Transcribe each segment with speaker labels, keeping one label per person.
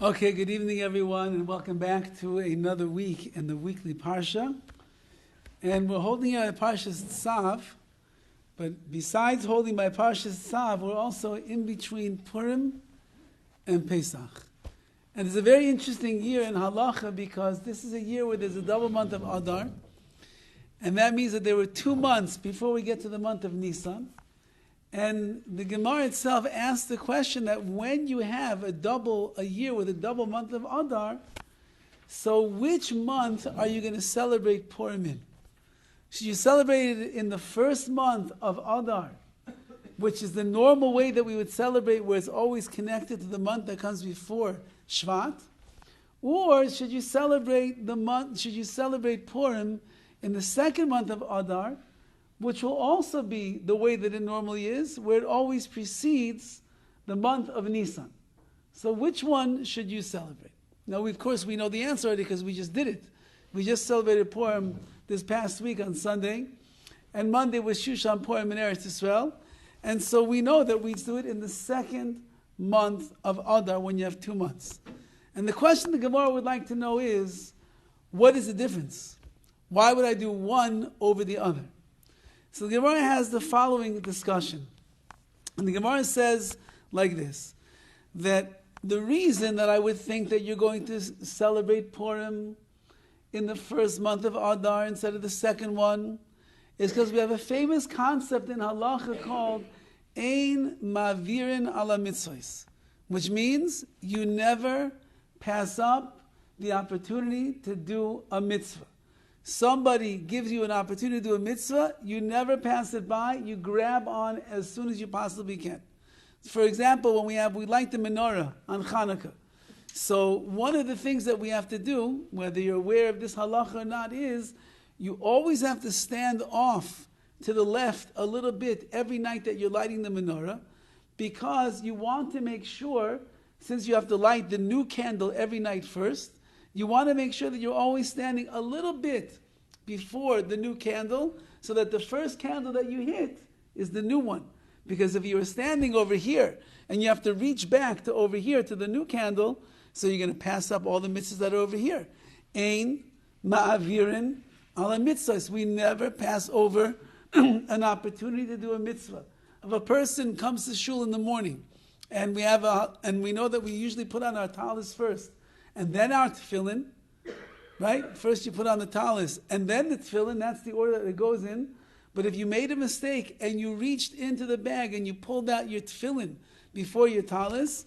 Speaker 1: Okay, good evening everyone, and welcome back to another week in the weekly Parsha. And we're holding by PARSHAS TZAV, but besides holding by PARSHAS TZAV, we're also in between Purim and Pesach. And it's a very interesting year in Halacha because this is a year where there's a double month of Adar, and that means that there were 2 months before we get to the month of Nisan. And the Gemara itself asks the question that when you have a year with a double month of Adar, so which month are you going to celebrate Purim in? Should you celebrate it in the first month of Adar, which is the normal way that we would celebrate, where it's always connected to the month that comes before Shvat? Or should you celebrate Purim in the second month of Adar, which will also be the way that it normally is, where it always precedes the month of Nisan? So which one should you celebrate? Now, of course, we know the answer already because we just did it. We just celebrated Purim this past week on Sunday, and Monday was Shushan Purim in Eretz Yisrael, and so we know that we do it in the second month of Adar when you have 2 months. And the question the Gemara would like to know is, what is the difference? Why would I do one over the other? So the Gemara has the following discussion. And the Gemara says like this, that the reason that I would think that you're going to celebrate Purim in the first month of Adar instead of the second one is because we have a famous concept in Halacha called Ein Mavirin ala Mitzvos, which means you never pass up the opportunity to do a mitzvah. Somebody gives you an opportunity to do a mitzvah, you never pass it by, you grab on as soon as you possibly can. For example, when we light the menorah on Hanukkah. So one of the things that we have to do, whether you're aware of this halacha or not, is you always have to stand off to the left a little bit every night that you're lighting the menorah, because you want to make sure, since you have to light the new candle every night first, you want to make sure that you're always standing a little bit before the new candle so that the first candle that you hit is the new one. Because if you were standing over here and you have to reach back to over here to the new candle, so you're going to pass up all the mitzvahs that are over here. Ein ma'avirin ala mitzvahs. We never pass over an opportunity to do a mitzvah. If a person comes to shul in the morning and we know that we usually put on our talis first, and then our tefillin, right? First you put on the talis, and then the tefillin, that's the order that it goes in. But if you made a mistake and you reached into the bag and you pulled out your tefillin before your talis,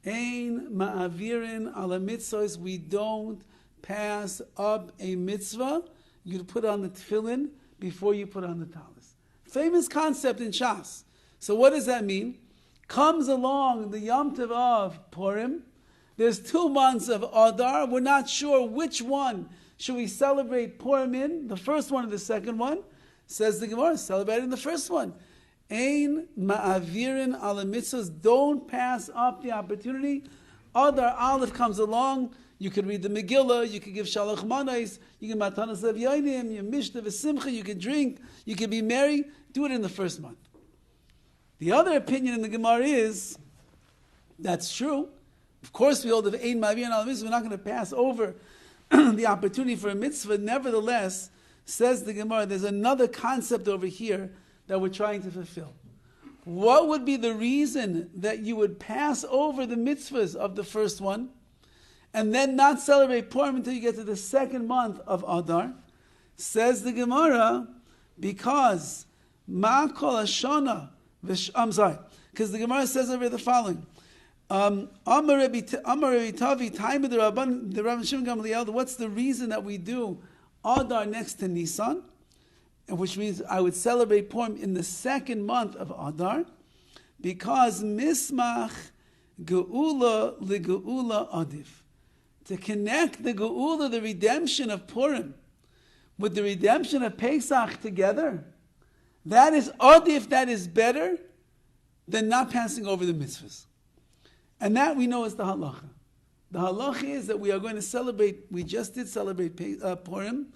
Speaker 1: ein ma'avirin ala mitzvahs, we don't pass up a mitzvah. You put on the tefillin before you put on the talis. Famous concept in Shas. So what does that mean? Comes along the Yom Tov of Purim. There's 2 months of Adar. We're not sure which one should we celebrate Purim in, the first one or the second one. Says the Gemara, celebrate in the first one. Ein ma'avirin ala mitzvahs. Don't pass up the opportunity. Adar Aleph comes along. You could read the Megillah. You could give shalach manais. You can matanas levyonim. You mishta v'simcha. You can drink. You can be merry. Do it in the first month. The other opinion in the Gemara is, that's true. Of course, we hold of Ein Ma'avirin ala mitzvah. We're not going to pass over the opportunity for a mitzvah. Nevertheless, says the Gemara, there's another concept over here that we're trying to fulfill. What would be the reason that you would pass over the mitzvahs of the first one and then not celebrate Purim until you get to the second month of Adar? Says the Gemara, because Ma kol hashana. Because the Gemara says over the following. Amar Rabbi Tavi, time of the Rabbi Shimon Gamliel. What's the reason that we do Adar next to Nisan? Which means I would celebrate Purim in the second month of Adar, because Mismach Geulah leGeulah Adif. To connect the Geulah, the redemption of Purim, with the redemption of Pesach together, that is Adif, that is better than not passing over the mitzvahs. And that we know is the halacha. The halacha is that we are going to celebrate, we just did celebrate Purim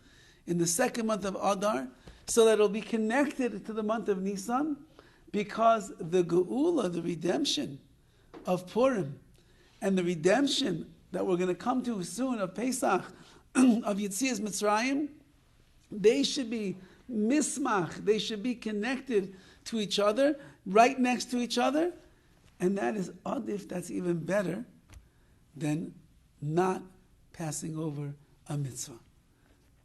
Speaker 1: in the second month of Adar, so that it will be connected to the month of Nisan, because the Geulah, the redemption of Purim, and the redemption that we're going to come to soon of Pesach, of Yetzias Mitzrayim, they should be mismach, they should be connected to each other, right next to each other, and that is adif, that's even better than not passing over a mitzvah.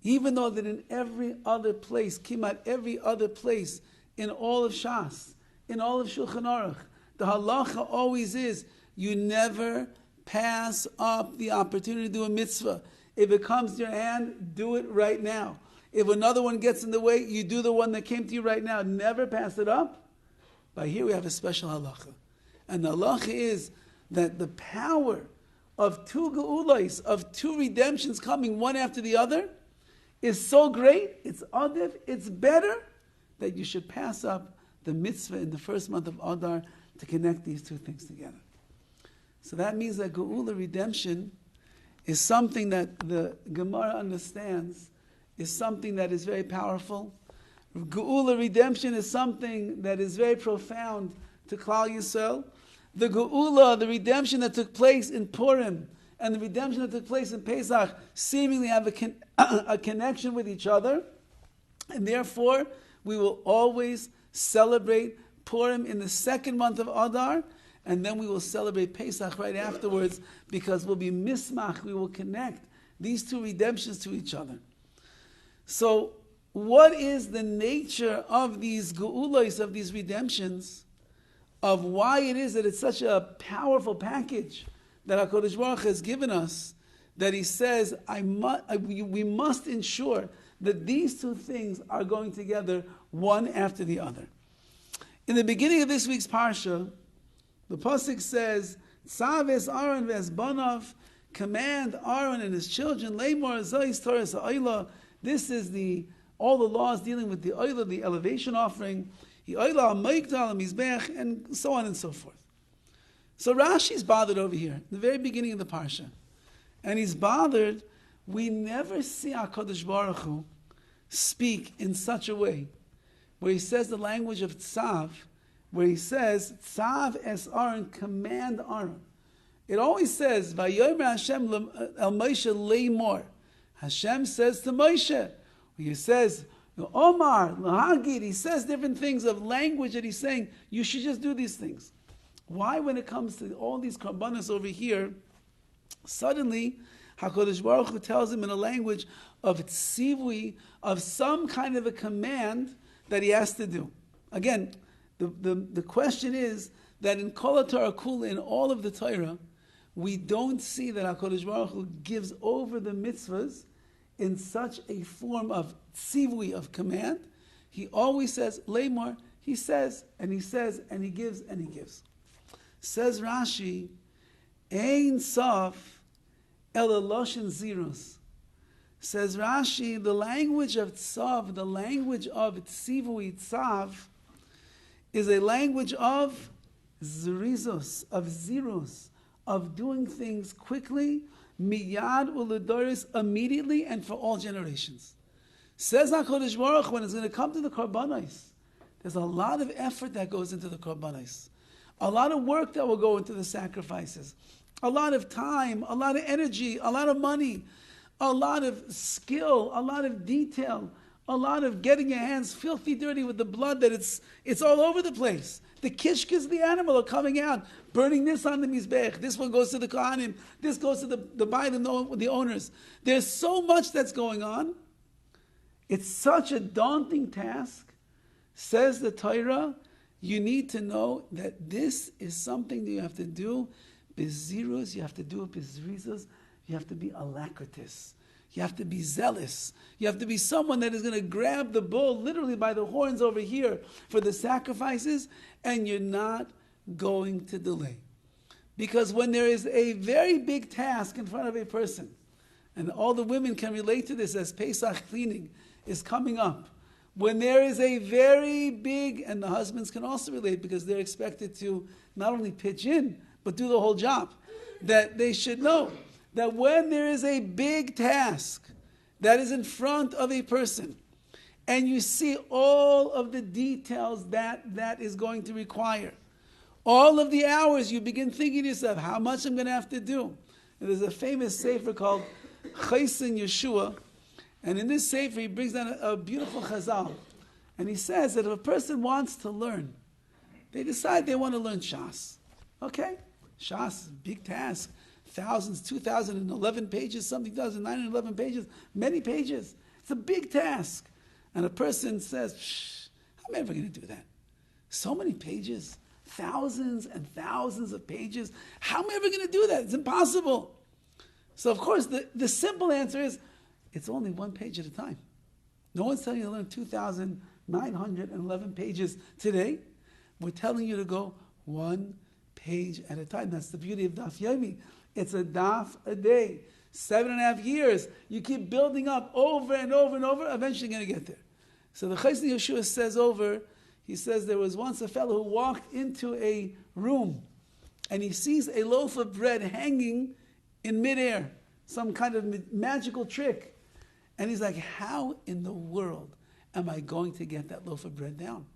Speaker 1: Even though that in every other place, kimat every other place, in all of Shas, in all of Shulchan Aruch, the halacha always is, you never pass up the opportunity to do a mitzvah. If it comes to your hand, do it right now. If another one gets in the way, you do the one that came to you right now. Never pass it up. But here we have a special halacha. And the halacha is that the power of two geulahs, of two redemptions coming one after the other, is so great, it's adif, it's better, that you should pass up the mitzvah in the first month of Adar to connect these two things together. So that means that Geulah, redemption, is something that the Gemara understands, is something that is very powerful. Geulah, redemption, is something that is very profound to Klal Yisrael. The Geulah, the redemption that took place in Purim, and the redemption that took place in Pesach, seemingly have a connection with each other, and therefore we will always celebrate Purim in the second month of Adar, and then we will celebrate Pesach right afterwards, because we'll be mismach, we will connect these two redemptions to each other. So, what is the nature of these geulahs, of these redemptions, of why it is that it's such a powerful package that HaKadosh Baruch Hu has given us, that he says, we must ensure that these two things are going together one after the other. In the beginning of this week's Parsha, the Pasuk says, TZAV es Aaron ves banav, command Aaron and his children, Leimor zois Torah ha'olah. This is all the laws dealing with the olah, the elevation offering, and so on and so forth. So Rashi's bothered over here, in the very beginning of the Parsha. And he's bothered, we never see HaKadosh Baruch Hu speak in such a way, where he says the language of TZAV, where he says, TZAV es Aaron, command Aaron. It always says, Vayomer Hashem el Moshe leimor. Hashem says to Moshe, he says, Omar, Lahagid, he says different things of language that he's saying, you should just do these things. Why, when it comes to all these karbanos over here, suddenly HaKadosh Baruch Hu tells him in a language of tzivui, of some kind of a command that he has to do? Again, the question is that in Kol HaTorah Kula, in all of the Torah, we don't see that HaKadosh Baruch Hu gives over the mitzvahs in such a form of tzivui, of command. He always says, Leimor, he says, and he says, and he gives, and he gives. Says Rashi, Ein Sof El Eloshin Zeros. Says Rashi, the language of tzav, the language of tzivui, tzav, is a language of zerizos, of zeros, of doing things quickly, miyad uledoris, immediately, and for all generations. Says HaKadosh Baruch Hu, when it's going to come to the karbanos, there's a lot of effort that goes into the karbanos. A lot of work that will go into the sacrifices. A lot of time, a lot of energy, a lot of money, a lot of skill, a lot of detail, a lot of getting your hands filthy dirty with the blood that it's all over the place. The kishkas of the animal are coming out, burning this on the mizbech. This one goes to the kohanim. This goes to the bailim, the owners. There's so much that's going on. It's such a daunting task. Says the Torah, you need to know that this is something that you have to do bezirus, you have to do it bezrizos, you have to be alacritus. You have to be zealous. You have to be someone that is going to grab the bull literally by the horns over here for the sacrifices, and you're not going to delay. Because when there is a very big task in front of a person, and all the women can relate to this as Pesach cleaning is coming up, when there is a very big, and the husbands can also relate because they're expected to not only pitch in, but do the whole job, that they should know that when there is a big task that is in front of a person, and you see all of the details that is going to require, all of the hours, you begin thinking to yourself, how much I'm going to have to do. And there's a famous sefer called Chaysin Yeshua, and in this sefer he brings down a beautiful chazal. And he says that if a person wants to learn, they decide they want to learn Shas. Okay? Shas is a big task. Thousands, 2,011 pages, something 2,911 pages, many pages. It's a big task. And a person says, how am I ever going to do that? So many pages, thousands and thousands of pages. How am I ever going to do that? It's impossible. So of course, the simple answer is, it's only one page at a time. No one's telling you to learn 2,911 pages today. We're telling you to go one page at a time. That's the beauty of Daf Yomi. It's a daf a day. 7.5 years. You keep building up over and over and over. Eventually you're going to get there. So the Chaysin Yeshua says he says there was once a fellow who walked into a room and he sees a loaf of bread hanging in midair. Some kind of magical trick. And he's like, how in the world am I going to get that loaf of bread down?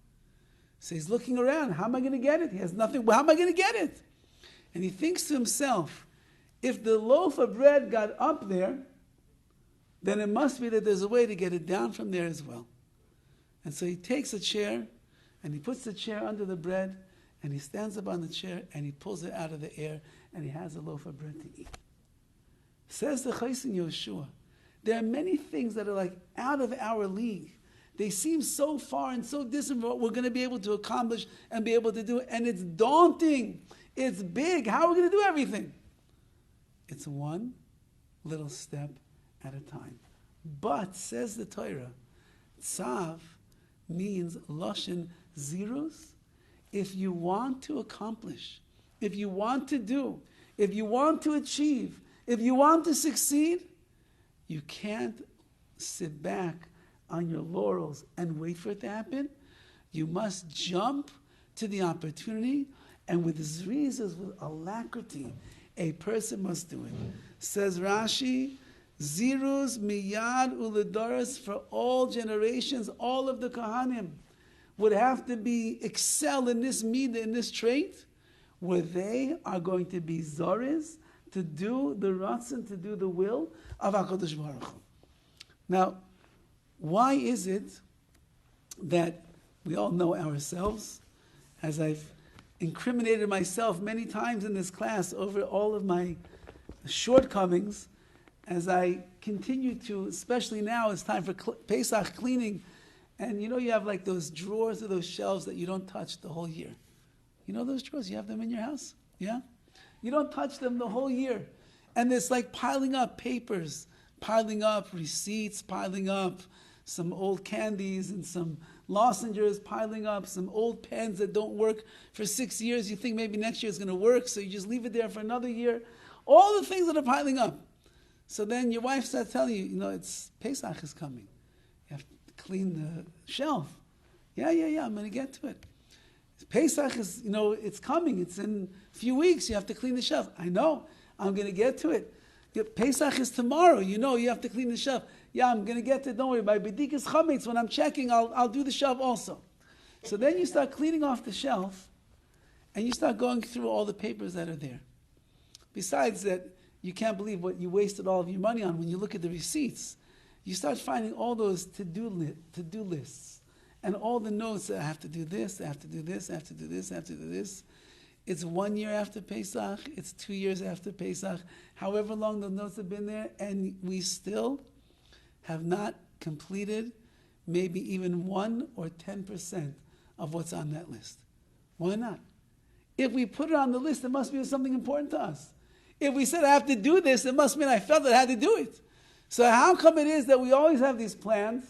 Speaker 1: So he's looking around. How am I going to get it? He has nothing. How am I going to get it? And he thinks to himself, if the loaf of bread got up there, then it must be that there's a way to get it down from there as well. And so he takes a chair and he puts the chair under the bread and he stands up on the chair and he pulls it out of the air and he has a loaf of bread to eat. Says the Chaysin Yeshua, there are many things that are like out of our league. They seem so far and so distant from what we're going to be able to accomplish and be able to do. And it's daunting. It's big. How are we going to do everything? It's one little step at a time. But, says the Torah, TZAV means Lashon Zirus. If you want to accomplish, if you want to do, if you want to achieve, if you want to succeed, you can't sit back on your laurels and wait for it to happen. You must jump to the opportunity, and with zrizas, with alacrity, a person must do it. Says Rashi, Zirus miyad uledoros, for all generations, all of the Kohanim would have to excel in this midah, in this trait, where they are going to be zores, to do the ratzon, to do the will of HaKadosh Baruch Hu. Now, why is it that we all know ourselves, as I've incriminated myself many times in this class over all of my shortcomings, as I continue to, especially now, it's time for Pesach cleaning, and you have like those drawers or those shelves that you don't touch the whole year. You know those drawers? You have them in your house? Yeah? You don't touch them the whole year. And there's like piling up papers, piling up receipts, piling up some old candies and some lozenges, piling up some old pens that don't work for 6 years. You think maybe next year is going to work, so you just leave it there for another year. All the things that are piling up. So then your wife starts telling you, it's Pesach is coming. You have to clean the shelf. Yeah, I'm going to get to it. Pesach is, it's coming. It's in a few weeks. You have to clean the shelf. I know. I'm going to get to it. Pesach is tomorrow. You have to clean the shelf. Yeah, I'm going to get to it. Don't worry. By B'dikas Chametz, when I'm checking, I'll do the shelf also. So then you start cleaning off the shelf, and you start going through all the papers that are there. Besides that, you can't believe what you wasted all of your money on when you look at the receipts. You start finding all those to-do lists. And all the notes that I have to do this, I have to do this, I have to do this, I have to do this. It's 1 year after Pesach, it's 2 years after Pesach, however long the notes have been there, and we still have not completed maybe even 1 or 10% of what's on that list. Why not? If we put it on the list, it must be something important to us. If we said I have to do this, it must mean I felt that I had to do it. So how come it is that we always have these plans?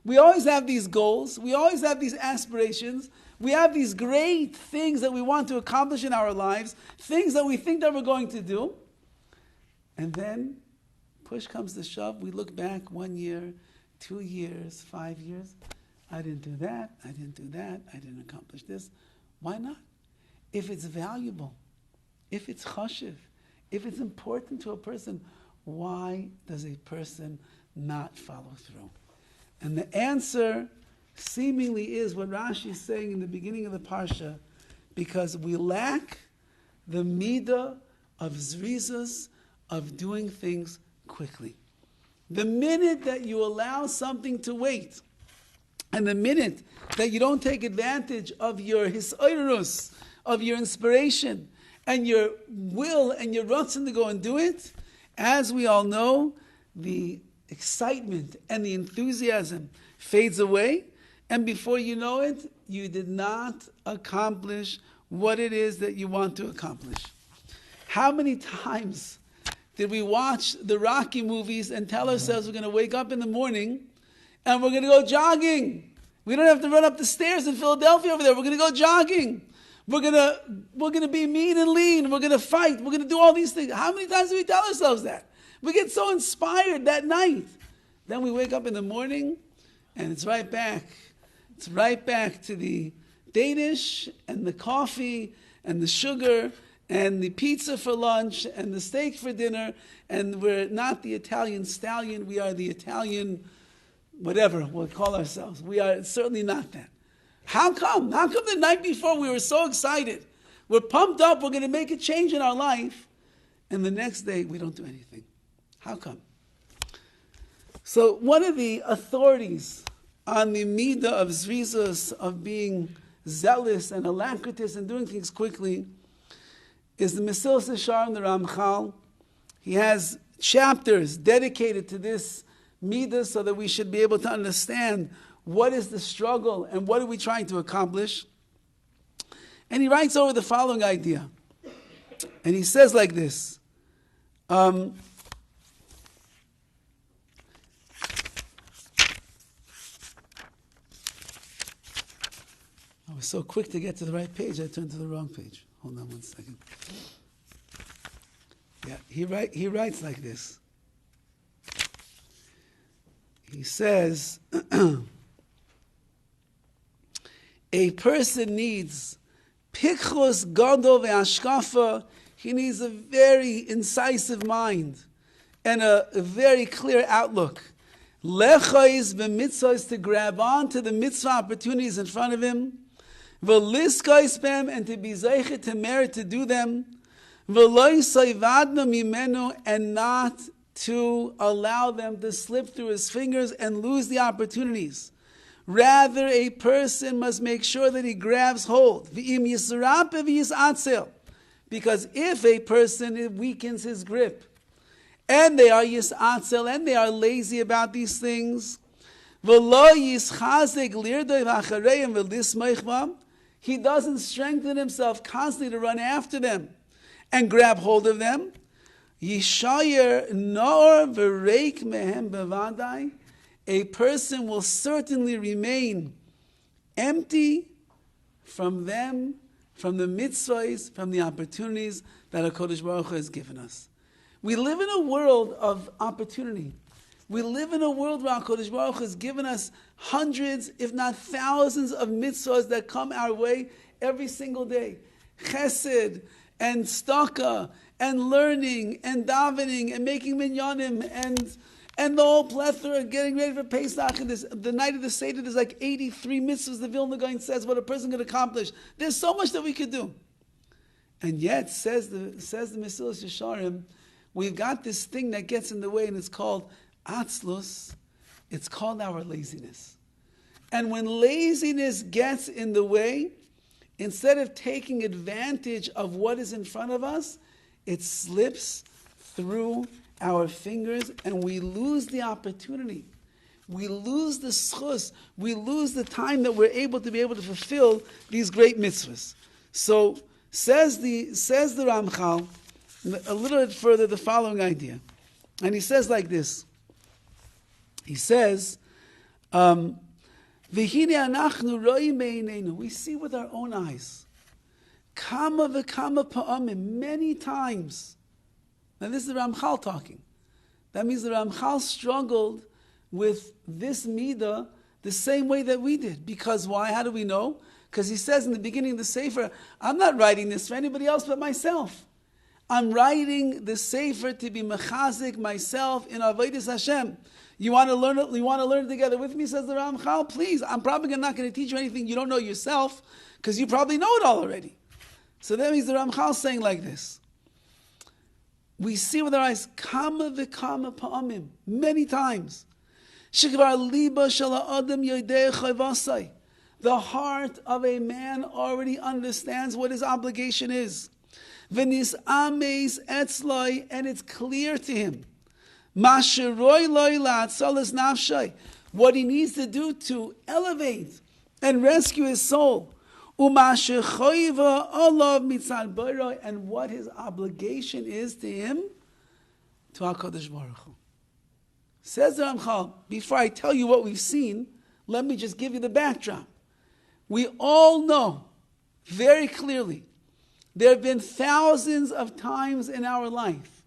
Speaker 1: We always have these goals. We always have these aspirations. We have these great things that we want to accomplish in our lives, things that we think that we're going to do. And then, push comes to shove, we look back 1 year, 2 years, 5 years. I didn't do that, I didn't do that, I didn't accomplish this. Why not? If it's valuable, if it's chashiv, if it's important to a person, why does a person not follow through? And the answer seemingly is what Rashi is saying in the beginning of the Parsha, because we lack the midah of zrizas, of doing things quickly. The minute that you allow something to wait, and the minute that you don't take advantage of your hisoirus, of your inspiration, and your will and your rutzon to go and do it, as we all know, the excitement and the enthusiasm fades away, and before you know it, you did not accomplish what it is that you want to accomplish. How many times did we watch the Rocky movies and tell ourselves we're going to wake up in the morning and we're going to go jogging? We don't have to run up the stairs in Philadelphia over there. We're going to go jogging. We're going to be mean and lean. We're going to fight. We're going to do all these things. How many times do we tell ourselves that? We get so inspired that night. Then we wake up in the morning and it's right back. It's right back to the Danish and the coffee and the sugar and the pizza for lunch and the steak for dinner. And we're not the Italian stallion. We are the Italian whatever we'll call ourselves. We are certainly not that. How come? How come the night before we were so excited? We're pumped up. We're going to make a change in our life. And the next day we don't do anything. How come? So one of the authorities on the midah of zrizus, of being zealous and alacritous and doing things quickly, is the Mesilas Yesharim, the Ramchal. He has chapters dedicated to this midah so that we should be able to understand what is the struggle and what are we trying to accomplish. And he writes over the following idea. And he says like this. I was so quick to get to the right page, I turned to the wrong page. Hold on one second. Yeah, he writes like this. He says, a person needs pichos gadol ve'ashkafa. He needs a very incisive mind and a very clear outlook. Lechais b'mitzvahs, to grab on to the mitzvah opportunities in front of him. V'liskais b'hem, and to be zeichet to merit to do them. V'lo yisayvadna mimenu, and not to allow them to slip through his fingers and lose the opportunities. Rather, a person must make sure that he grabs hold. V'im yisrap v'yisatzel, because if a person weakens his grip, and they are yisatzel, and they are lazy about these things, v'lo yischazek lirdoi v'achareim v'lismoich b'am, he doesn't strengthen himself constantly to run after them and grab hold of them. Yishayer nor v'reik mehem bevadai, a person will certainly remain empty from them, from the mitzvahs, from the opportunities that HaKadosh Baruch Hu has given us. We live in a world of opportunity. We live in a world where HaKadosh Baruch Hu has given us hundreds, if not thousands, of mitzvahs that come our way every single day. Chesed and tzedakah and learning and davening and making minyanim and the whole plethora, getting ready for Pesach. And the night of the Seder, there's like 83 mitzvahs the Vilna Gaon says what a person can accomplish. There's so much that we could do. And yet, says the Mesilas Yesharim, we've got this thing that gets in the way, and it's called atzlus. It's called our laziness. And when laziness gets in the way, instead of taking advantage of what is in front of us, it slips through our fingers and we lose the opportunity. We lose the schus. We lose the time that we're able to fulfill these great mitzvahs. So says the Ramchal a little bit further the following idea. And he says like this. He says, we see with our own eyes. Kama v'kama pa'amim, many times. Now this is the Ramchal talking. That means the Ramchal struggled with this midah the same way that we did. Because why? How do we know? Because he says in the beginning of the Sefer, I'm not writing this for anybody else but myself. I'm writing the Sefer to be mechazik myself in Avodas Hashem. You want to learn it? You want to learn it together with me? Says the Ramchal. Please, I'm probably not going to teach you anything you don't know yourself, because you probably know it all already. So that means the Ramchal saying like this: We see with our eyes, kama v'kama pa'amim, many times. Shekvar liba shel ha'adam yodei chayvasai. The heart of a man already understands what his obligation is. V'nis ameis etzloi, and it's clear to him. Masheroi loi la'atzalas nafshay. What he needs to do to elevate and rescue his soul. Umashechoiva olav mitzad boiroi, and what his obligation is to him, to HaKadosh Baruch Hu. Says the Ramchal, before I tell you what we've seen, let me just give you the backdrop. We all know very clearly there have been thousands of times in our life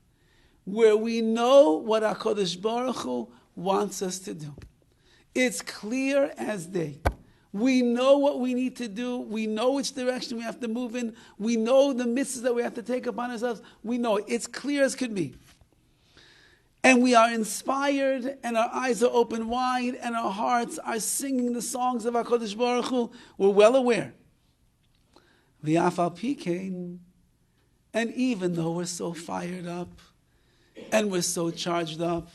Speaker 1: where we know what HaKadosh Baruch Hu wants us to do. It's clear as day. We know what we need to do. We know which direction we have to move in. We know the mitzvahs that we have to take upon ourselves. We know it. It's clear as could be. And we are inspired, and our eyes are open wide, and our hearts are singing the songs of HaKadosh Baruch Hu. We're well aware. V'afal pikein, and even though we're so fired up, and we're so charged up,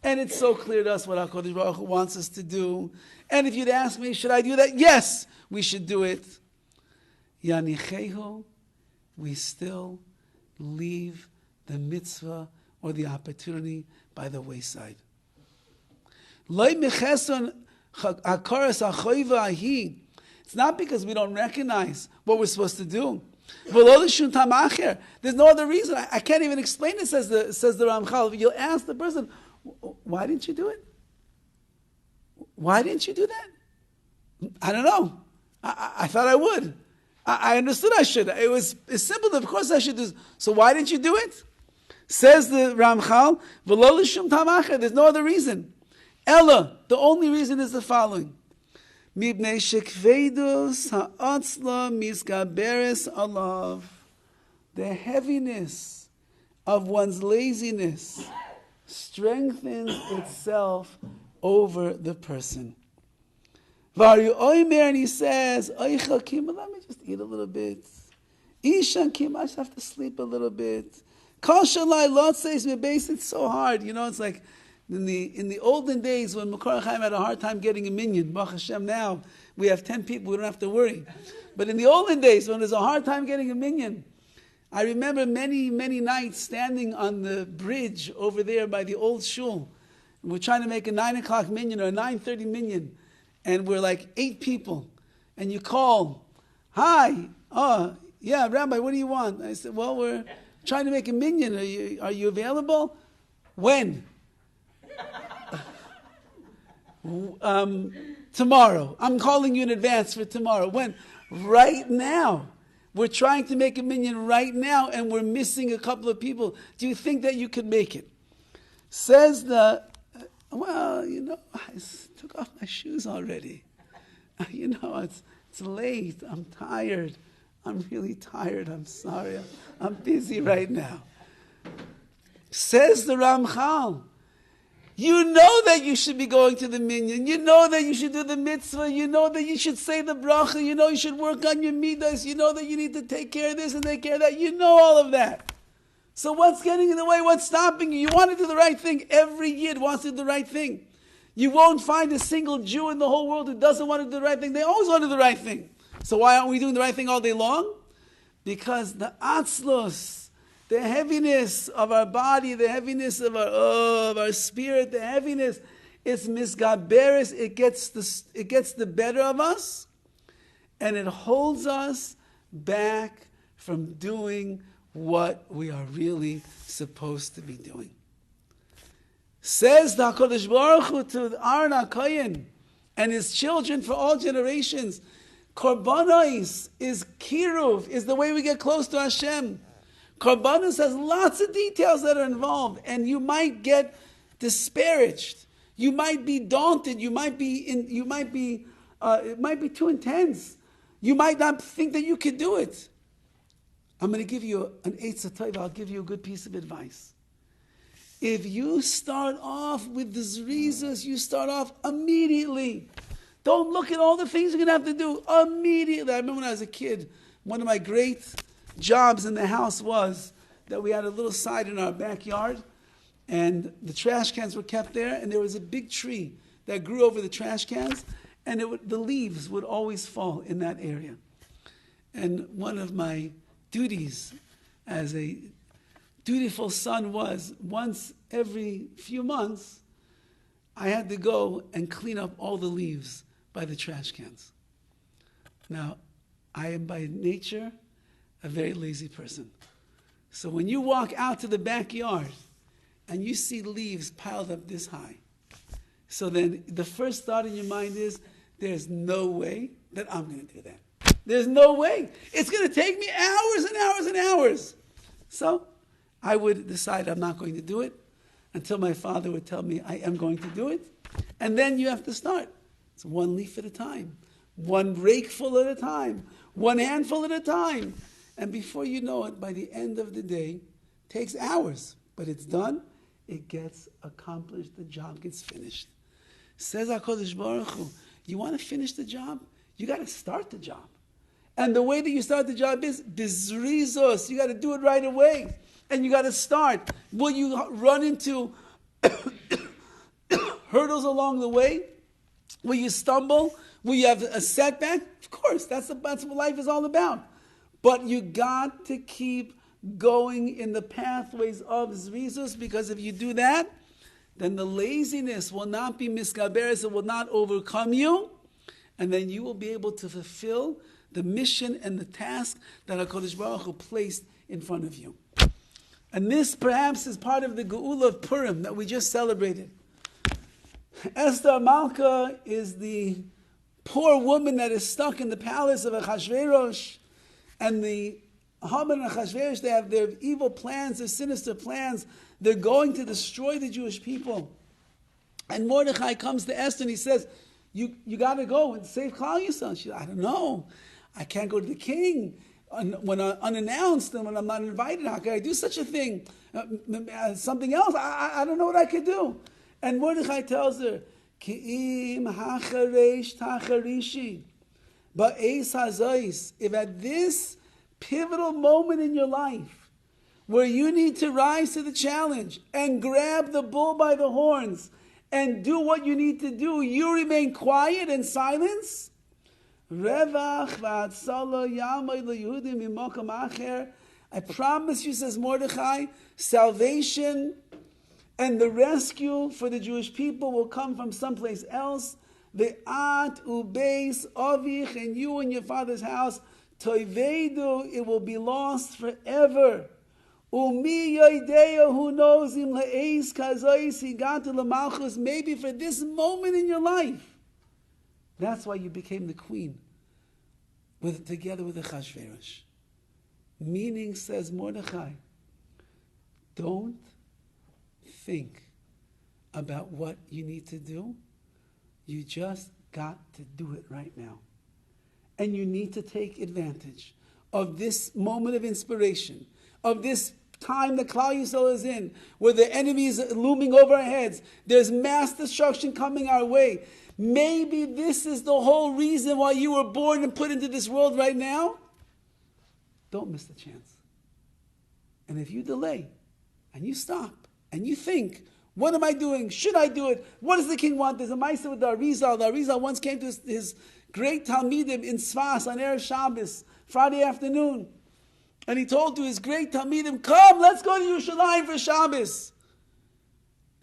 Speaker 1: and it's so clear to us what HaKadosh Baruch Hu wants us to do, and if you'd ask me, should I do that? Yes, we should do it. Yanichehu, we still leave the mitzvah or the opportunity by the wayside. It's not because we don't recognize what we're supposed to do. There's no other reason. I can't even explain it, says the Ramchal. You'll ask the person, why didn't you do it? Why didn't you do that? I don't know. I thought I would. I understood I should. It's simple. Of course I should do. So why didn't you do it? Says the Ramchal, there's no other reason. Ella, the only reason is the following. The heaviness of one's laziness strengthens itself over the person. And he says, let me just eat a little bit. I just have to sleep a little bit. It's so hard. It's like in the olden days when Makor Chaim had a hard time getting a minyan. Baruch Hashem, now we have 10 people, we don't have to worry. But in the olden days when there's a hard time getting a minyan, I remember many, many nights standing on the bridge over there by the old shul. And we're trying to make a 9 o'clock minyan or a 9:30 minyan. And we're like 8 people. And you call, hi, yeah, Rabbi, what do you want? I said, well, we're trying to make a minyan. Are you available? When? Tomorrow. I'm calling you in advance for tomorrow. When? Right now. We're trying to make a minyan right now, and we're missing a couple of people. Do you think that you could make it? Says well, I took off my shoes already. It's late. I'm tired. I'm really tired. I'm sorry. I'm busy right now. Says the Ramchal, you know that you should be going to the minyan. You know that you should do the mitzvah. You know that you should say the bracha. You know you should work on your midas. You know that you need to take care of this and take care of that. You know all of that. So what's getting in the way? What's stopping you? You want to do the right thing. Every Yid wants to do the right thing. You won't find a single Jew in the whole world who doesn't want to do the right thing. They always want to do the right thing. So why aren't we doing the right thing all day long? Because the atzlos, the heaviness of our body, the heaviness of our spirit, the heaviness, it's misgaberes. It gets the better of us, and it holds us back from doing what we are really supposed to be doing. Says the HaKadosh Baruch Hu to Aaron HaKohen and his children for all generations, Korbanos is kiruv, is the way we get close to Hashem. Korbanos has lots of details that are involved, and you might get disparaged. You might be daunted. It might be too intense. You might not think that you could do it. I'm going to give you an Eitz HaTov. I'll give you a good piece of advice. If you start off with the zrizas, you start off immediately. Don't look at all the things you're going to have to do immediately. I remember when I was a kid, one of my great jobs in the house was that we had a little side in our backyard, and the trash cans were kept there, and there was a big tree that grew over the trash cans, and the leaves would always fall in that area. And one of my duties as a dutiful son was, once every few months, I had to go and clean up all the leaves by the trash cans. Now, I am by nature a very lazy person. So when you walk out to the backyard and you see leaves piled up this high, so then the first thought in your mind is, there's no way that I'm going to do that. There's no way. It's going to take me hours and hours and hours. So I would decide I'm not going to do it until my father would tell me I am going to do it. And then you have to start. It's one leaf at a time, one rakeful at a time, one handful at a time. And before you know it, by the end of the day, it takes hours, but it's done. It gets accomplished. The job gets finished. Says HaKadosh Baruch Hu, you want to finish the job? You got to start the job. And the way that you start the job is bizrizos. You got to do it right away. And you got to start. Will you run into hurdles along the way? Will you stumble? Will you have a setback? Of course, that's what life is all about. But you got to keep going in the pathways of zrizus, because if you do that, then the laziness will not be miskaberes, it will not overcome you, and then you will be able to fulfill the mission and the task that HaKadosh Baruch Hu placed in front of you. And this perhaps is part of the Geulah of Purim that we just celebrated. Esther Malka is the poor woman that is stuck in the palace of Achashverosh, and the Haman and Achashverosh, they have their evil plans, their sinister plans. They're going to destroy the Jewish people. And Mordechai comes to Esther and he says, you got to go and save Klal Yisrael. She said, I don't know. I can't go to the king when unannounced and when I'm not invited. How can I do such a thing? Something else? I don't know what I could do. And Mordechai tells her, Ki'im hacharesh tacharishi ba'eis hazais. If at this pivotal moment in your life, where you need to rise to the challenge and grab the bull by the horns and do what you need to do, you remain quiet and silence. I promise you, says Mordechai, salvation and the rescue for the Jewish people will come from someplace else. The at ubeis avich, and you and your father's house, toivedu, it will be lost forever. Umi yoidea, who knows, im le'eis kazois higatu lemalchus, maybe for this moment in your life. That's why you became the queen, together with the Achashverosh. Meaning, says Mordechai, don't think about what you need to do. You just got to do it right now. And you need to take advantage of this moment of inspiration, of this time that Klal Yisrael is in, where the enemy is looming over our heads. There's mass destruction coming our way. Maybe this is the whole reason why you were born and put into this world right now. Don't miss the chance. And if you delay, and you stop, and you think, what am I doing? Should I do it? What does the king want? There's a ma'aseh with the Arizal. The Arizal once came to his great Talmidim in Sfas on Erev Shabbos, Friday afternoon. And he told to his great Talmidim, come, let's go to Yerushalayim for Shabbos.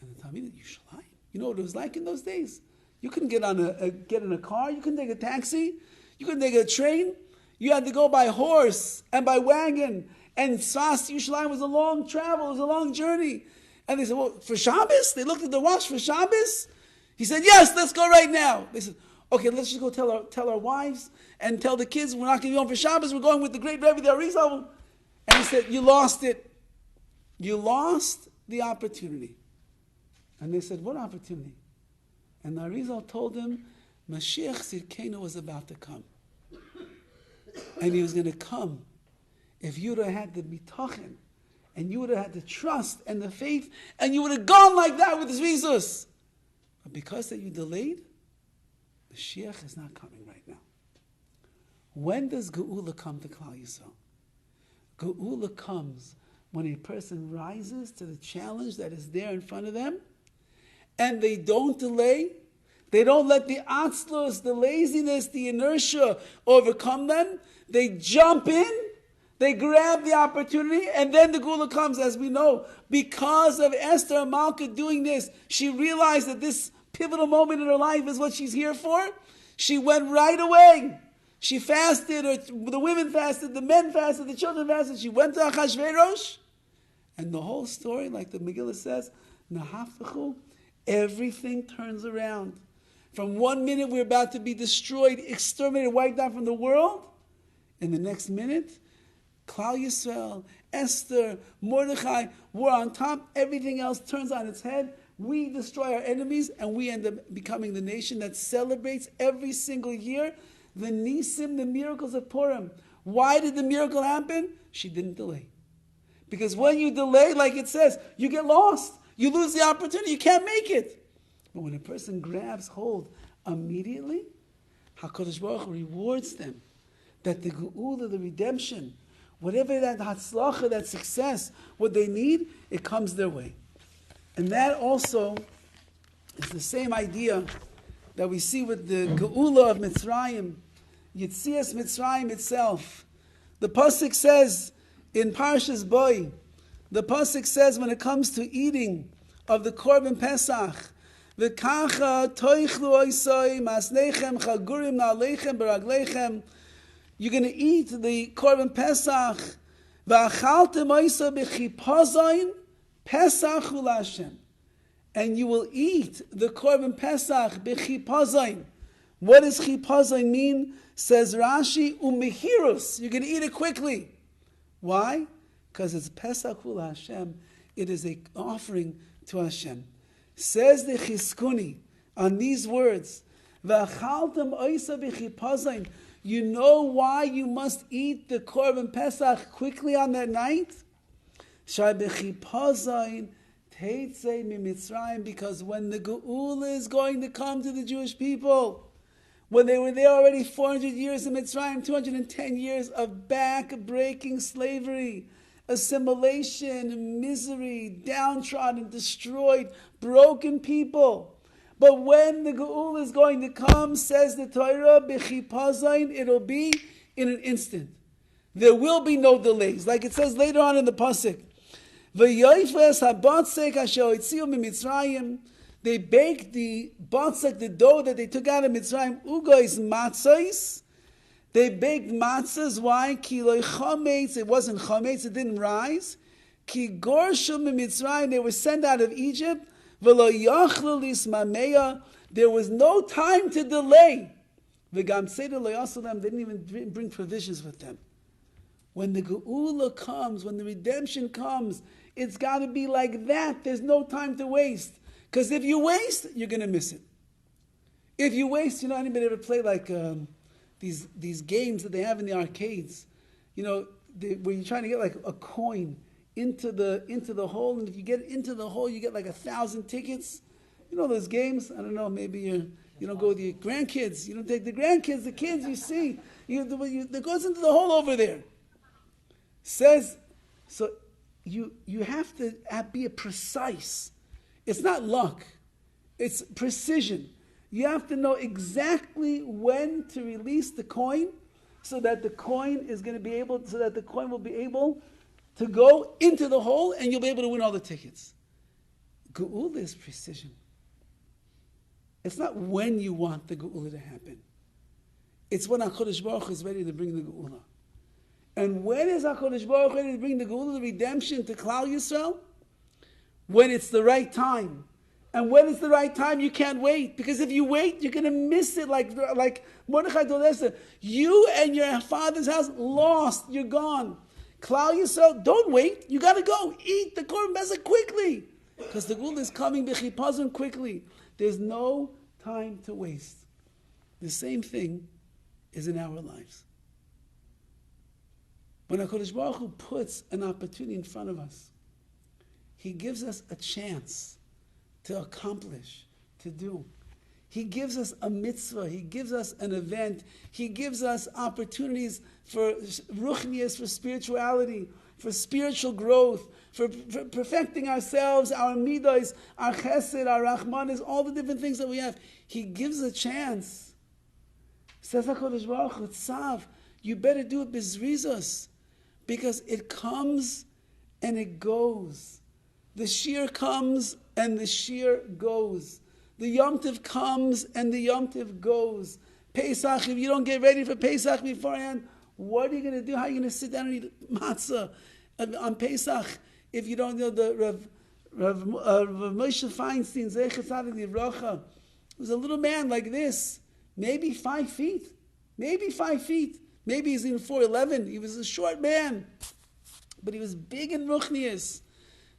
Speaker 1: And the Talmidim, Yerushalayim? You know what it was like in those days? You couldn't get in a car. You couldn't take a taxi. You couldn't take a train. You had to go by horse and by wagon. And Sfas to Yerushalayim was a long travel. It was a long journey. And they said, well, for Shabbos? They looked at the watch for Shabbos? He said, yes, let's go right now. They said, okay, let's just go tell our wives and tell the kids we're not going to be home for Shabbos. We're going with the great Rabbi, the Arizal. And he said, you lost it. You lost the opportunity. And they said, what opportunity? And the Arizal told him, Mashiach Tzidkenu was about to come. And he was going to come if you would have had the bitachon, and you would have had the trust and the faith, and you would have gone like that with Jesus. But because that you delayed, Mashiach is not coming right now. When does Geulah come to Klal Yisrael? Geulah comes When a person rises to the challenge that is there in front of them, and they don't delay, they don't let the atzlus, the laziness, the inertia overcome them. They jump in, they grab the opportunity, and then the Geulah comes, as we know. Because of Esther and Malka doing this, she realized that this pivotal moment in her life is what she's here for. She went right away. She fasted, or the women fasted, the men fasted, the children fasted. She went to Achashverosh. And the whole story, like the Megillah says, Nahaftachu, everything turns around. From 1 minute we're about to be destroyed, exterminated, wiped out from the world. In the next minute, Klal Yisrael, Esther, Mordechai, we're on top. Everything else turns on its head. We destroy our enemies, and we end up becoming the nation that celebrates every single year the Nisim, the miracles of Purim. Why did the miracle happen? She didn't delay. Because when you delay, like it says, you get lost. You lose the opportunity. You can't make it. But when a person grabs hold immediately, HaKadosh Baruch Hu rewards them. That the Geulah, the redemption, whatever that hatzlacha, that success, what they need, it comes their way. And that also is the same idea that we see with the Geulah of Mitzrayim, Yitzias Mitzrayim itself. The Pasuk says in PARSHAS Boy, the Pasuk says when it comes to eating of the Korban Pesach, V'kacha toichlu oisoi masnechem chagurim na'alechem beraglechem. You're going to eat the Korban Pesach. V'achaltem oisoi b'chipazoin Pesach hu l'Hashem. And you will eat the Korban Pesach b'chipazoin. What does chipazoin mean? Says Rashi, umehirus. You're going to eat it quickly. Why? Because it's Pesach hu l'Hashem. It is an offering to Hashem. Says the Chizkuni on these words, V'achaltem oisa b'chipazayin. You know why you must eat the Korban Pesach quickly on that night? Shai b'chipazayin teitzei mimitzrayim. Because when the Geulah is going to come to the Jewish people, when they were there already 400 years in Mitzrayim, 210 years of back-breaking slavery, assimilation, misery, downtrodden, destroyed, broken people. But when the Geulah is going to come, says the Torah, b'chipazayin, it'll be in an instant. There will be no delays. Like it says later on in the Pasuk, V'yoifes habatzek asher hotziu mimitzrayim. They baked the batzek, the dough that they took out of Mitzrayim, ugois matzos. They baked matzahs. Why? Ki lo chametz. It wasn't chametz. It didn't rise. Ki gorshum mimitzrayim. They were sent out of Egypt. V'lo yachlu lismameya. There was no time to delay. V'gam seder lo yasalem. They didn't even bring provisions with them. When the Geulah comes, when the redemption comes, it's got to be like that. There's no time to waste. Because if you waste, you're going to miss it. If you waste, anybody ever play like these games that they have in the arcades? Where you're trying to get like a coin into the hole, and if you get into the hole, you get like 1,000 tickets. Those games. I don't know. Maybe you don't go with your grandkids. You don't take the grandkids, the kids. You see, that goes into the hole over there. Says so. You have to be precise. It's not luck. It's precision. You have to know exactly when to release the coin so that the coin will be able to go into the hole and you'll be able to win all the tickets. Geulah is precision. It's not when you want the Geulah to happen. It's when HaKadosh Baruch Hu is ready to bring the Geulah. And when is HaKadosh Baruch Hu ready to bring the Geulah, the redemption to Klal Yisrael? When it's the right time. And when it's the right time, you can't wait. Because if you wait, you're going to miss it. Like Mordechai told Esther, you and your father's house lost. You're gone. Klal Yisrael, don't wait. You got to go. Eat the Korban Pesach quickly. Because the Geulah is coming b'chipazon quickly. There's no time to waste. The same thing is in our lives. When HaKadosh Baruch Hu puts an opportunity in front of us, He gives us a chance to accomplish, to do. He gives us a mitzvah. He gives us an event. He gives us opportunities for ruchnias, for spirituality, for spiritual growth, for perfecting ourselves, our midos, our chesed, our rachmanis, all the different things that we have. He gives a chance. Says HaKadosh Baruch Hu, TZAV, you better do it b'zrizos, because it comes and it goes. The shear comes and the shear goes. The Yom Tov comes and the Yom Tov goes. Pesach, if you don't get ready for Pesach beforehand, what are you going to do? How are you going to sit down and eat matzah on Pesach if you don't know the Rav Moshe Feinstein, Zecher Tzadik Livracha, was a little man like this, maybe 5 feet, maybe 5 feet, maybe he's even 4'11". He was a short man, but he was big in Ruchnius.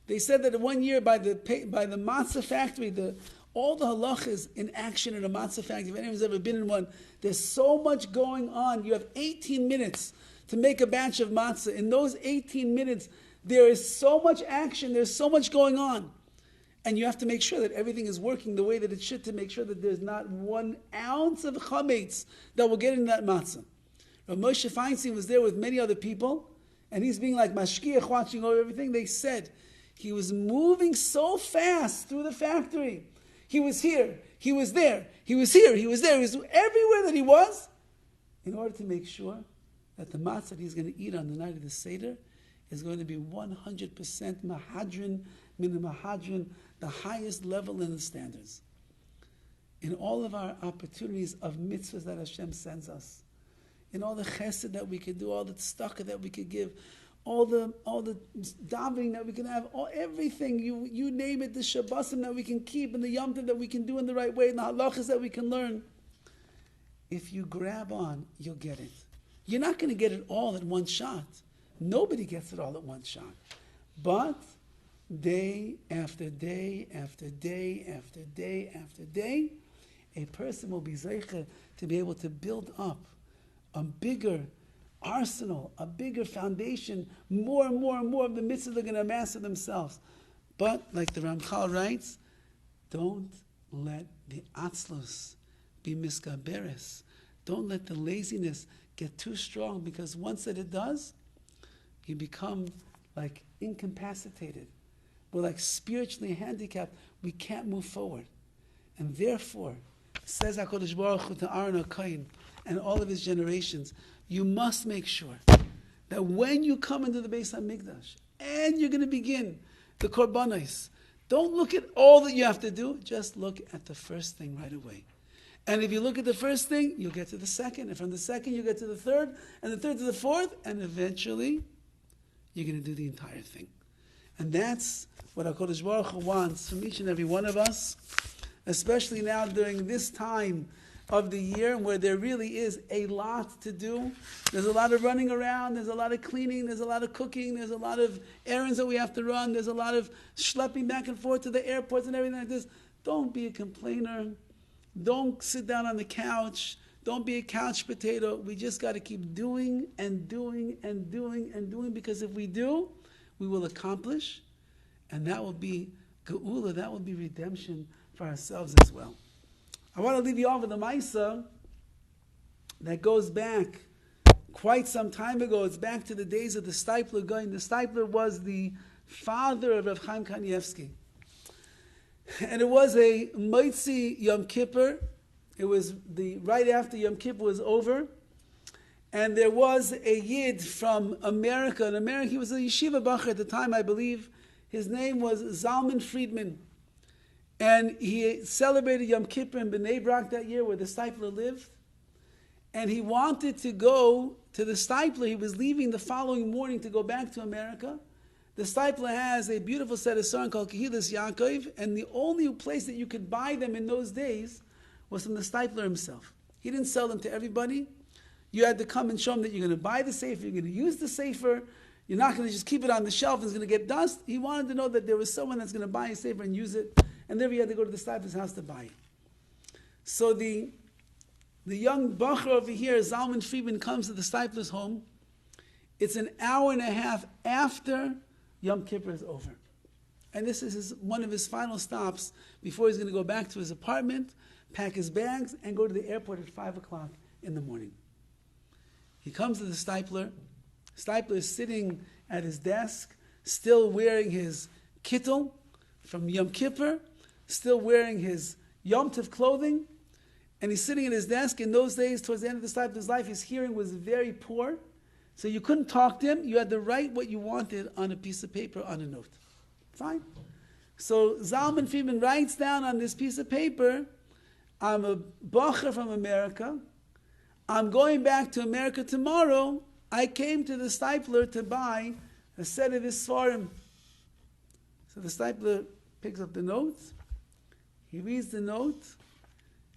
Speaker 1: They said that 1 year by the matzah factory, all the halachas in action in a matzah factory, if anyone's ever been in one, there's so much going on. You have 18 minutes to make a batch of matzah. In those 18 minutes, there is so much action, there's so much going on. And you have to make sure that everything is working the way that it should, to make sure that there's not 1 ounce of chametz that will get into that matzah. Rav Moshe Feinstein was there with many other people, and he's being like mashkiach, watching over everything. They said he was moving so fast through the factory. He was here, he was there, he was here, he was there, he was everywhere that he was, in order to make sure that the matzah that he's going to eat on the night of the Seder is going to be 100% mahadrin, min mahadrin, the highest level in the standards. In all of our opportunities of mitzvahs that Hashem sends us, in all the chesed that we could do, all the tzedakah that we could give, all the davening that we can have, everything, you name it, the shabbosim that we can keep, and the yom tov that we can do in the right way, and the halachas that we can learn. If you grab on, you'll get it. You're not going to get it all at one shot. Nobody gets it all at one shot. But day after day after day after day after day, a person will be zeicher to be able to build up a bigger arsenal, a bigger foundation, more and more and more of the mitzvahs they're going to master themselves. But, like the Ramchal writes, don't let the atzlus be miskaberes. Don't let the laziness get too strong, because once that it does, you become like incapacitated. We're like spiritually handicapped. We can't move forward. And therefore, says HaKadosh Baruch Hu to Aaron HaKohen and all of his generations, you must make sure that when you come into the Beis HaMikdash and you're going to begin the Korbanos, don't look at all that you have to do, just look at the first thing right away. And if you look at the first thing, you'll get to the second, and from the second you get to the third, and the third to the fourth, and eventually you're going to do the entire thing. And that's what HaKadosh Baruch Hu wants from each and every one of us, especially now during this time of the year where there really is a lot to do. There's a lot of running around, there's a lot of cleaning, there's a lot of cooking, there's a lot of errands that we have to run, there's a lot of schlepping back and forth to the airports and everything like this. Don't be a complainer. Don't sit down on the couch. Don't be a couch potato. We just got to keep doing and doing and doing and doing, because if we do, we will accomplish, and that will be Geulah, that will be redemption for ourselves as well. I want to leave you off with a Maisa that goes back quite some time ago. It's back to the days of the Steipler going. The Steipler was the father of Rav Chaim Kanievsky. And it was a Motzi Yom Kippur. It was right after Yom Kippur was over. And there was a Yid from America. In America, he was a yeshiva bacher at the time, I believe. His name was Zalman Friedman. And he celebrated Yom Kippur in Bnei Brak that year, where the Steipler lived. And he wanted to go to the Steipler. He was leaving the following morning to go back to America. The Steipler has a beautiful set of songs called Kehilas Yaakov, and the only place that you could buy them in those days was from the Steipler himself. He didn't sell them to everybody. You had to come and show him that you're going to buy the sefer, you're going to use the sefer, you're not going to just keep it on the shelf and it's going to get dust. He wanted to know that there was someone that's going to buy a sefer and use it, and therefore you had to go to the Steipler's house to buy it. So the young bacher over here, Zalman Friedman, comes to the Steipler's home. It's an hour and a half after Yom Kippur is over. And this is one of his final stops before he's going to go back to his apartment, pack his bags, and go to the airport at 5 o'clock in the morning. He comes to the Steipler, Stipler is sitting at his desk, still wearing his kittel from Yom Kippur, still wearing his Yom Tov clothing, and he's sitting at his desk. In those days, towards the end of the Stipler's life, his hearing was very poor, so you couldn't talk to him. You had to write what you wanted on a piece of paper, on a note. Fine. So Zalman Friedman writes down on this piece of paper, I'm a bacher from America. I'm going back to America tomorrow. I came to the Stipler to buy a set of his Svarim. So the Stipler picks up the note. He reads the note.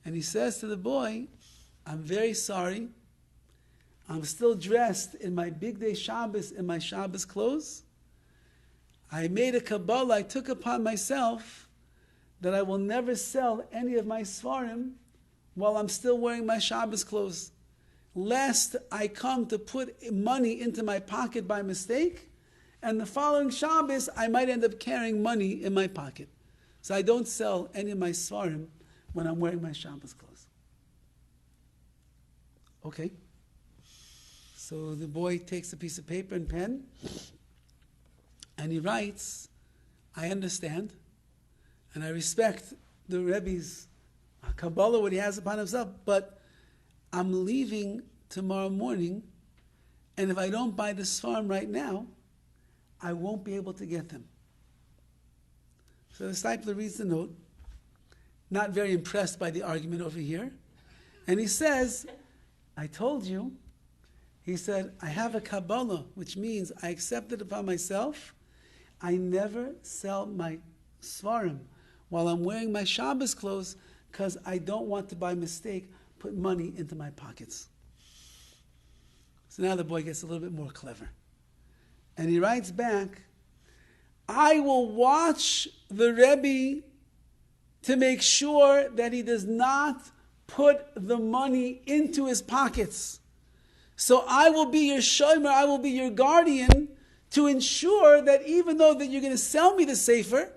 Speaker 1: And he says to the boy, I'm very sorry. I'm still dressed in my big day Shabbos, in my Shabbos clothes. I made a Kabbalah. I took upon myself that I will never sell any of my Svarim while I'm still wearing my Shabbos clothes, lest I come to put money into my pocket by mistake, and the following Shabbos I might end up carrying money in my pocket. So I don't sell any of my Svarim when I'm wearing my Shabbos clothes. Okay. So the boy takes a piece of paper and pen, and he writes, I understand, and I respect the Rebbe's Kabbalah, what he has upon himself, but I'm leaving tomorrow morning, and if I don't buy this farm right now, I won't be able to get them. So the Stipler reads the note, not very impressed by the argument over here, and he says, I told you, he said, I have a Kabbalah, which means I accept it upon myself. I never sell my Svarim while I'm wearing my Shabbos clothes because I don't want to, by mistake, put money into my pockets. So now the boy gets a little bit more clever. And he writes back, I will watch the Rebbe to make sure that he does not put the money into his pockets. So I will be your shomer, I will be your guardian to ensure that even though that you're going to sell me the sefer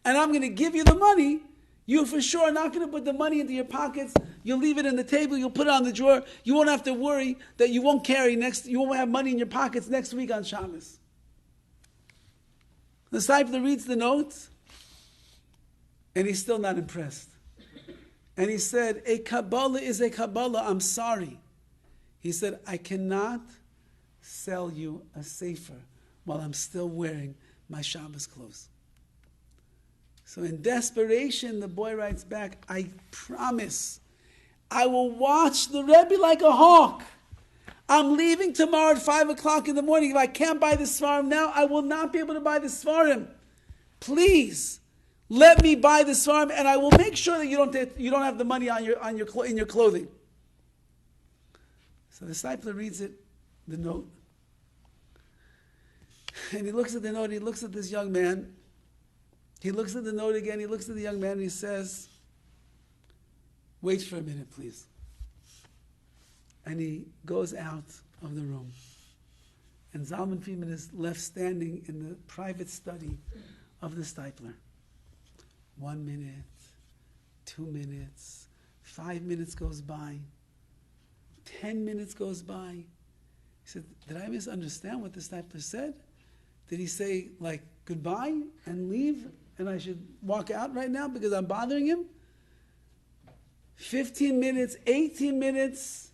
Speaker 1: and I'm going to give you the money, you for sure are not going to put the money into your pockets. You'll leave it in the table, you'll put it on the drawer. You won't have to worry that you won't have money in your pockets next week on Shabbos. The disciple reads the note and he's still not impressed. And he said, a Kabbalah is a Kabbalah, I'm sorry. He said, I cannot sell you a sefer while I'm still wearing my Shabbos clothes. So in desperation, the boy writes back, I promise, I will watch the Rebbe like a hawk. I'm leaving tomorrow at 5 o'clock in the morning. If I can't buy the Svarim now, I will not be able to buy the Svarim. Please, let me buy the Svarim, and I will make sure that you don't have the money in your clothing. So the disciple reads it, the note, and he looks at the note, he looks at this young man, he looks at the note again, he looks at the young man, and he says, wait for a minute, please. And he goes out of the room. And Zalman Friedman is left standing in the private study of the Stipler. 1 minute, 2 minutes, 5 minutes goes by, 10 minutes goes by. He said, did I misunderstand what the Stipler said? Did he say, like, goodbye and leave, and I should walk out right now because I'm bothering him? 15 minutes, 18 minutes.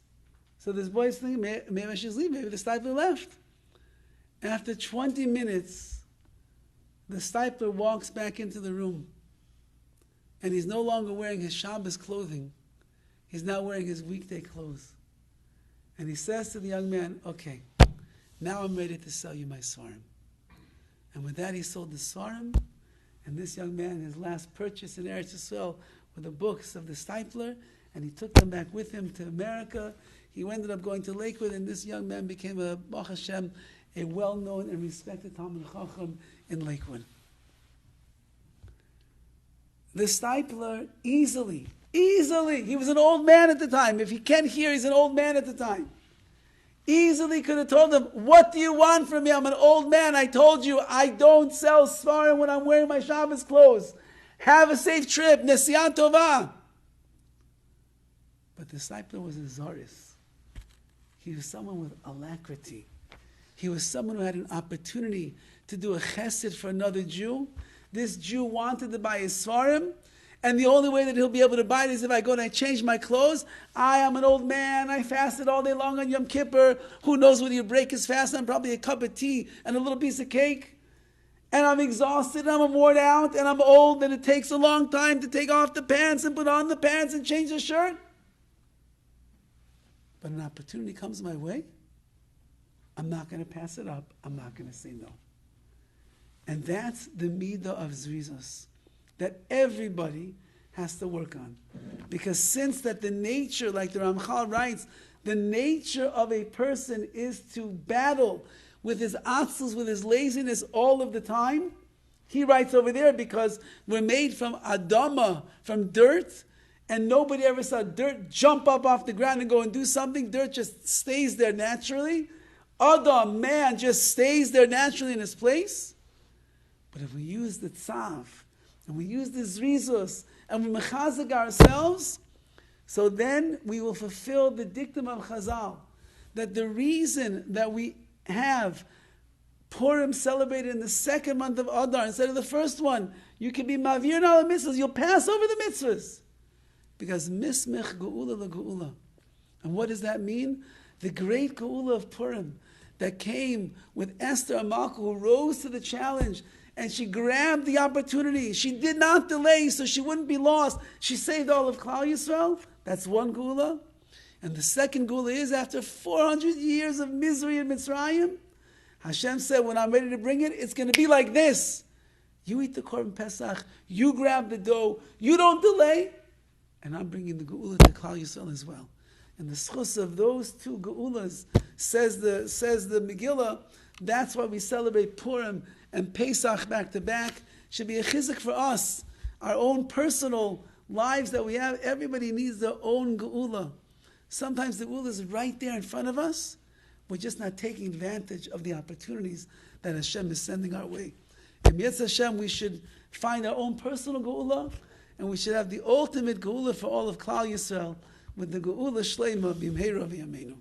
Speaker 1: So this boy's thinking, maybe I should leave. Maybe the Stipler left. After 20 minutes, the Stipler walks back into the room. And he's no longer wearing his Shabbos clothing. He's now wearing his weekday clothes. And he says to the young man, okay, now I'm ready to sell you my Svarim. And with that, he sold the Svarim. And this young man, his last purchase in Eretz Yisrael were the books of the Stipler. And he took them back with him to America. He ended up going to Lakewood, and this young man became a Baruch Hashem, a well-known and respected Talmid Chacham in Lakewood. The Stipler easily, he was an old man at the time. If he can't hear, he's an old man at the time. Easily could have told him, what do you want from me? I'm an old man. I told you, I don't sell Svarim when I'm wearing my Shabbos clothes. Have a safe trip. Nesiat Tova. But the Stipler was a Zoris. He was someone with alacrity. He was someone who had an opportunity to do a chesed for another Jew. This Jew wanted to buy his svarim, and the only way that he'll be able to buy it is if I go and I change my clothes. I am an old man. I fasted all day long on Yom Kippur. Who knows whether you break his fast on probably a cup of tea and a little piece of cake. And I'm exhausted, and I'm worn out, and I'm old, and it takes a long time to take off the pants and put on the pants and change the shirt. But an opportunity comes my way. I'm not going to pass it up. I'm not going to say no. And that's the midah of zrizos that everybody has to work on. Because since that the nature, like the Ramchal writes, the nature of a person is to battle with his atzlus, with his laziness all of the time. He writes over there, because we're made from adama, from dirt, and nobody ever saw dirt jump up off the ground and go and do something. Dirt just stays there naturally. Adam, man, just stays there naturally in his place. But if we use the TZAV, and we use the zrizos, and we mechazek ourselves, so then we will fulfill the dictum of Chazal, that the reason that we have Purim celebrated in the second month of Adar instead of the first one, you can be mavir in all the mitzvahs, you'll pass over the mitzvahs. Because mismech Geulah la Geulah. And what does that mean? The great Geulah of Purim that came with Esther Amalka, who rose to the challenge, and she grabbed the opportunity. She did not delay, so she wouldn't be lost. She saved all of Klal Yisrael. That's one Geulah. And the second Geulah is, after 400 years of misery in Mitzrayim, Hashem said, when I'm ready to bring it, it's going to be like this. You eat the Korban Pesach, you grab the dough, you don't delay, and I'm bringing the Geulah to Klal Yisrael as well. And the schus of those two Geulas, says the Megillah, that's why we celebrate Purim and Pesach back to back. Should be a chizuk for us, our own personal lives that we have. Everybody needs their own Geulah. Sometimes the Geulah is right there in front of us. We're just not taking advantage of the opportunities that Hashem is sending our way. And Yetz Hashem, we should find our own personal Geulah, and we should have the ultimate Geulah for all of Klal Yisrael, with the Geulah Shleima B'mheira V'yameinu.